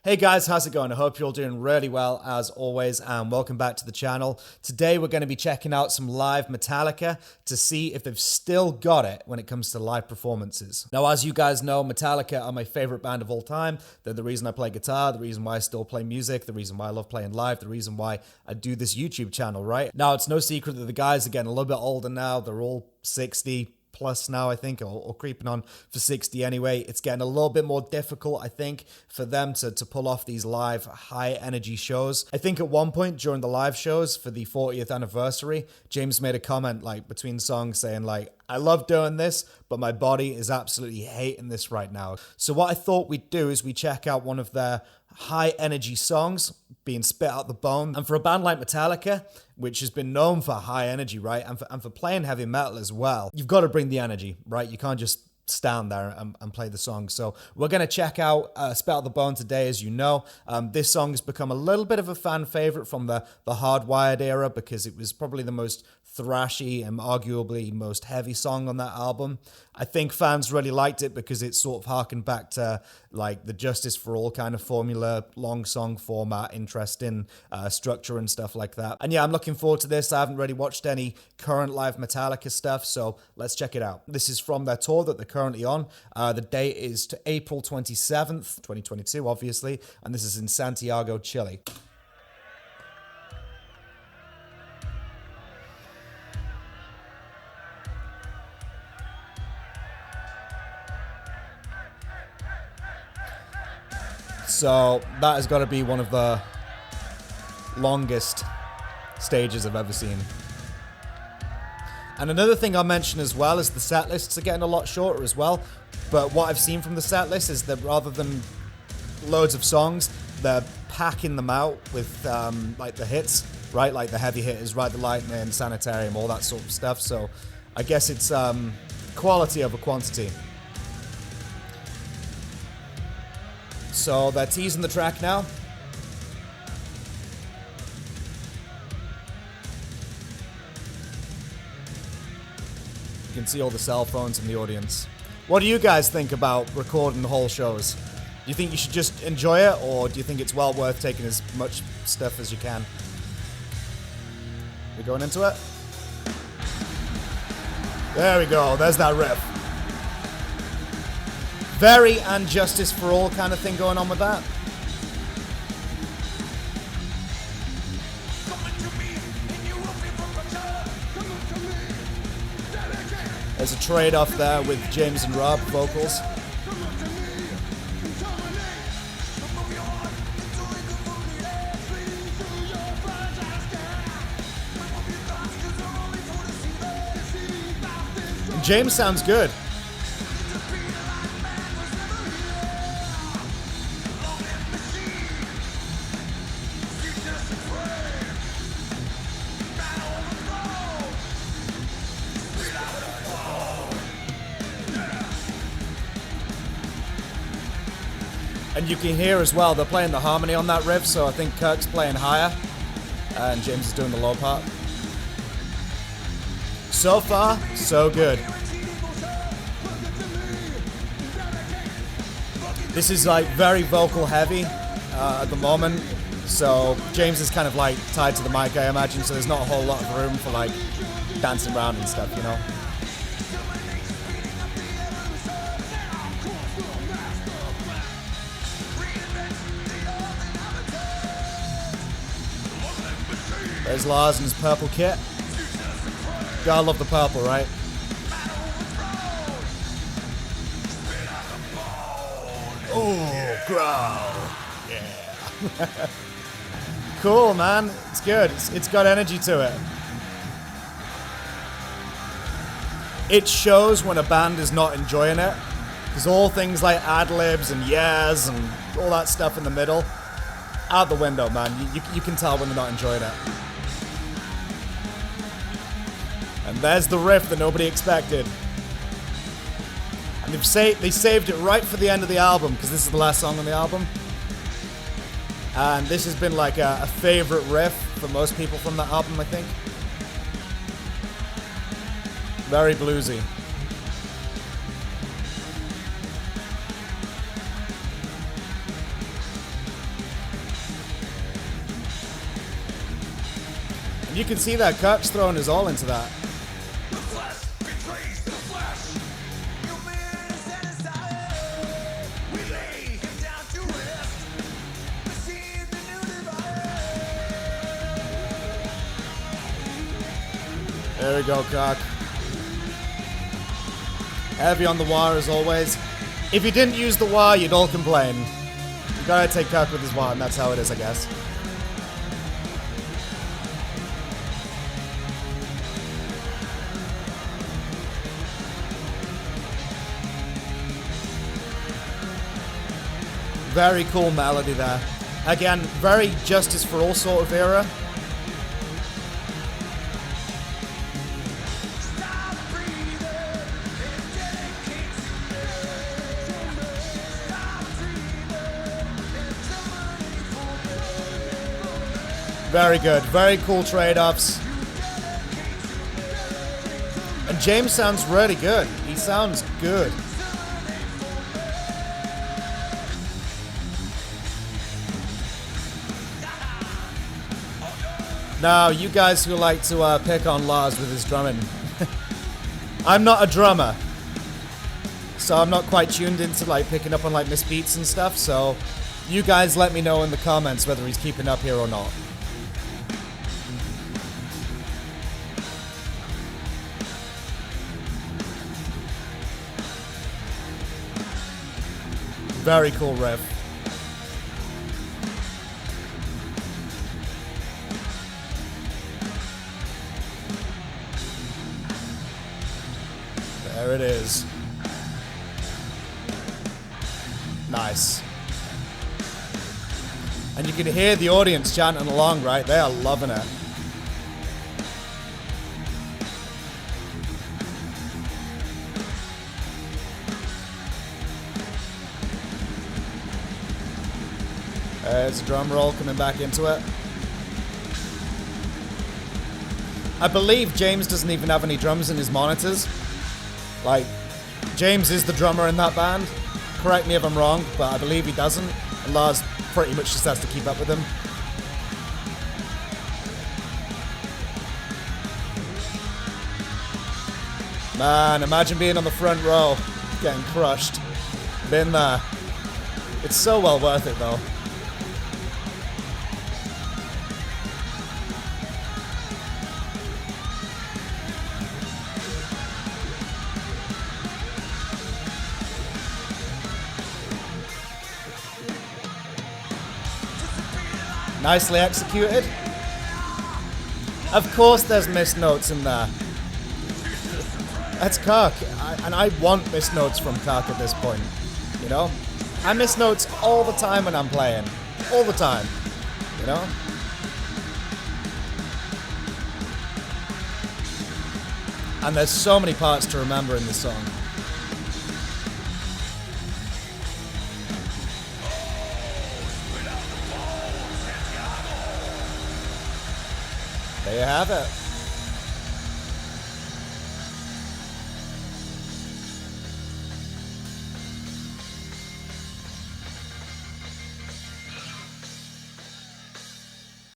Hey guys, how's it going? I hope you're all doing really well as always, and welcome back to the channel. Today we're going to be checking out some live Metallica to see if they've still got it when it comes to live performances. Now, as you guys know, Metallica are my favorite band of all time. They're the reason I play guitar, the reason why I still play music, the reason why I love playing live, the reason why I do this YouTube channel, right? Now, it's no secret that the guys are getting a little bit older now. They're all 60 plus now, I think, or creeping on for 60 anyway. It's getting a little bit more difficult, I think, for them to pull off these live high energy shows. I think at one point during the live shows for the 40th anniversary, James made a comment like between songs saying like, I love doing this, but my body is absolutely hating this right now. So what I thought we'd do is we check out one of their high energy songs being spit out the bone. And for a band like Metallica, which has been known for high energy, right? And for playing heavy metal as well, you've got to bring the energy, right? You can't just stand there and play the song. So we're going to check out Spit Out the Bone today, as you know. This song has become a little bit of a fan favorite from the Hardwired era because it was probably the most thrashy and arguably most heavy song on that album. I think fans really liked it because it sort of harkened back to like the Justice for All kind of formula, long song format, interesting structure and stuff like that. And yeah, I'm looking forward to this. I haven't really watched any current live Metallica stuff, so let's check it out. This is from their tour that they're currently on. The date is to April 27th, 2022, obviously, and this is in Santiago, Chile. So that has got to be one of the longest stages I've ever seen. And another thing I'll mention as well is the set lists are getting a lot shorter as well. But what I've seen from the set list is that rather than loads of songs, they're packing them out with like the hits, right? Like the heavy hitters, Ride the Lightning, Sanitarium, all that sort of stuff. So I guess it's quality over quantity. So they're teasing the track now. You can see all the cell phones in the audience. What do you guys think about recording the whole shows? Do you think you should just enjoy it, or do you think it's well worth taking as much stuff as you can? We're going into it? There we go, there's that riff. Very and Justice for All kind of thing going on with that. There's a trade-off there with James and Rob vocals. And James sounds good. And you can hear as well, they're playing the harmony on that riff, so I think Kirk's playing higher, and James is doing the low part. So far, so good. This is like very vocal heavy at the moment, so James is kind of like tied to the mic, I imagine, so there's not a whole lot of room for like dancing around and stuff, you know? There's Lars in his purple kit. Gotta love the purple, right? Oh, growl. Yeah. Cool, man. It's good. It's got energy to it. It shows when a band is not enjoying it. Because all things like ad-libs and yes and all that stuff in the middle, out the window, man. You can tell when they're not enjoying it. And there's the riff that nobody expected. And they saved it right for the end of the album, because this is the last song on the album. And this has been like a favorite riff for most people from that album, I think. Very bluesy. You can see that Kirk's throwing his all into that. There we go, Kirk. Heavy on the wire as always. If you didn't use the wire, you'd all complain. You gotta take Kirk with his wire, and that's how it is, I guess. Very cool melody there. Again, very Justice for All sort of era. Very good. Very cool trade-offs. And James sounds really good. He sounds good. Now, you guys who like to pick on Lars with his drumming. I'm not a drummer. So I'm not quite tuned into like picking up on like misbeats and stuff. So you guys let me know in the comments whether he's keeping up here or not. Very cool riff. There it is. Nice. And you can hear the audience chanting along, right? They are loving it. There's a drum roll coming back into it. I believe James doesn't even have any drums in his monitors. Like, James is the drummer in that band. Correct me if I'm wrong, but I believe he doesn't. And Lars pretty much just has to keep up with him. Man, imagine being on the front row, getting crushed. Been there. It's so well worth it, though. Nicely executed. Of course there's missed notes in there. That's Kirk. And I want missed notes from Kirk at this point. You know? I miss notes all the time when I'm playing. All the time. You know? And there's so many parts to remember in this song. There you have it.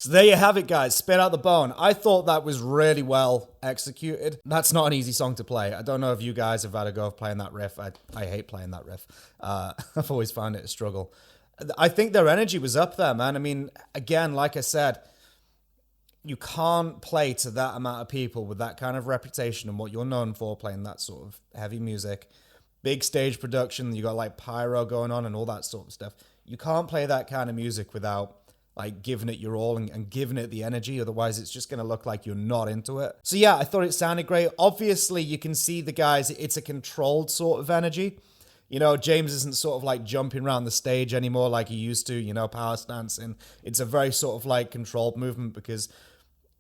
So there you have it, guys. Spit Out the Bone. I thought that was really well executed. That's not an easy song to play. I don't know if you guys have had a go of playing that riff. I hate playing that riff. I've always found it a struggle. I think their energy was up there, man. I mean, again, like I said, you can't play to that amount of people with that kind of reputation and what you're known for, playing that sort of heavy music. Big stage production, you got like pyro going on and all that sort of stuff. You can't play that kind of music without like giving it your all and giving it the energy. Otherwise, it's just going to look like you're not into it. So yeah, I thought it sounded great. Obviously, you can see the guys, it's a controlled sort of energy. You know, James isn't sort of like jumping around the stage anymore like he used to, you know, power stancing. It's a very sort of like controlled movement because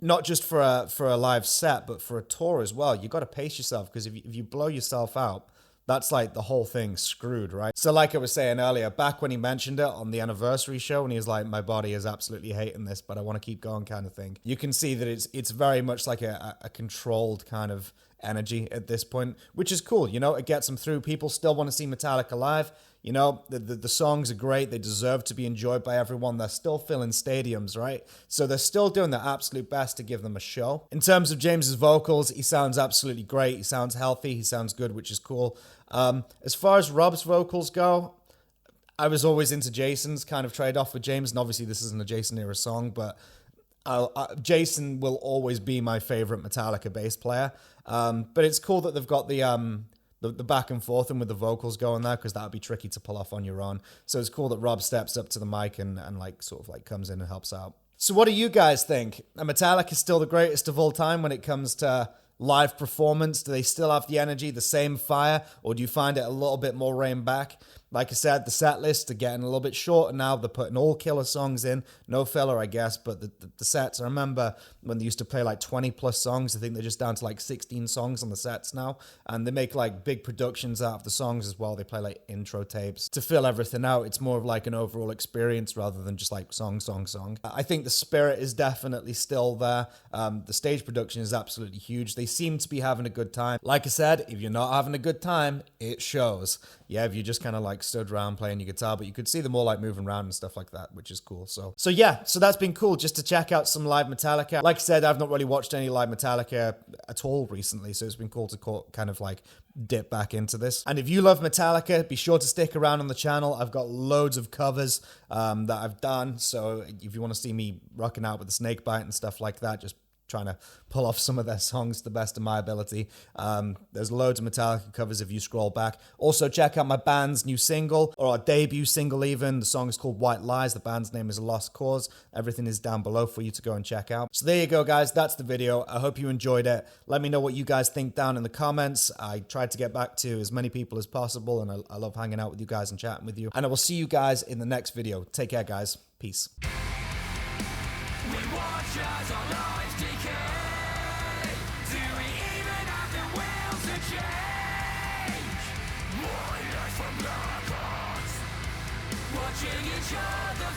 not just for a live set, but for a tour as well. You got to pace yourself because if you blow yourself out, that's like the whole thing screwed, right? So like I was saying earlier, back when he mentioned it on the anniversary show, and he was like, my body is absolutely hating this, but I want to keep going kind of thing. You can see that it's very much like a controlled kind of energy at this point, which is cool. You know, it gets them through. People still want to see Metallica live. You know, the songs are great. They deserve to be enjoyed by everyone. They're still filling stadiums, right? So they're still doing their absolute best to give them a show. In terms of James's vocals, he sounds absolutely great. He sounds healthy. He sounds good, which is cool. As far as Rob's vocals go, I was always into Jason's kind of trade-off with James, and obviously this isn't a Jason-era song, but Jason will always be my favorite Metallica bass player. But it's cool that they've got the back and forth and with the vocals going there, because that would be tricky to pull off on your own. So it's cool that Rob steps up to the mic and like sort of like comes in and helps out. So what do you guys think? Are Metallica still the greatest of all time when it comes to live performance? Do they still have the energy, the same fire, or do you find it a little bit more reined back? Like I said, the set lists are getting a little bit shorter now. They're putting all killer songs in. No filler, I guess, but the sets, I remember when they used to play like 20 plus songs. I think they're just down to like 16 songs on the sets now. And they make like big productions out of the songs as well. They play like intro tapes to fill everything out. It's more of like an overall experience rather than just like song. I think the spirit is definitely still there. The stage production is absolutely huge. They seem to be having a good time. Like I said, if you're not having a good time, it shows. Yeah, if you just kind of like stood around playing your guitar, but you could see them all like moving around and stuff like that, which is cool. So yeah, so that's been cool just to check out some live Metallica. Like I said, I've not really watched any live Metallica at all recently, so it's been cool to kind of like dip back into this. And if you love Metallica, be sure to stick around on the channel. I've got loads of covers that I've done, so if you want to see me rocking out with the snake bite and stuff like that, just trying to pull off some of their songs to the best of my ability. There's loads of Metallica covers if you scroll back. Also, check out my band's new single, or our debut single even. The song is called White Lies. The band's name is Lost Cause. Everything is down below for you to go and check out. So there you go, guys. That's the video. I hope you enjoyed it. Let me know what you guys think down in the comments. I tried to get back to as many people as possible, and I love hanging out with you guys and chatting with you. And I will see you guys in the next video. Take care, guys. Peace. We watch as our lives decay. Do we even have the will to change? White lies from black hearts, watching each other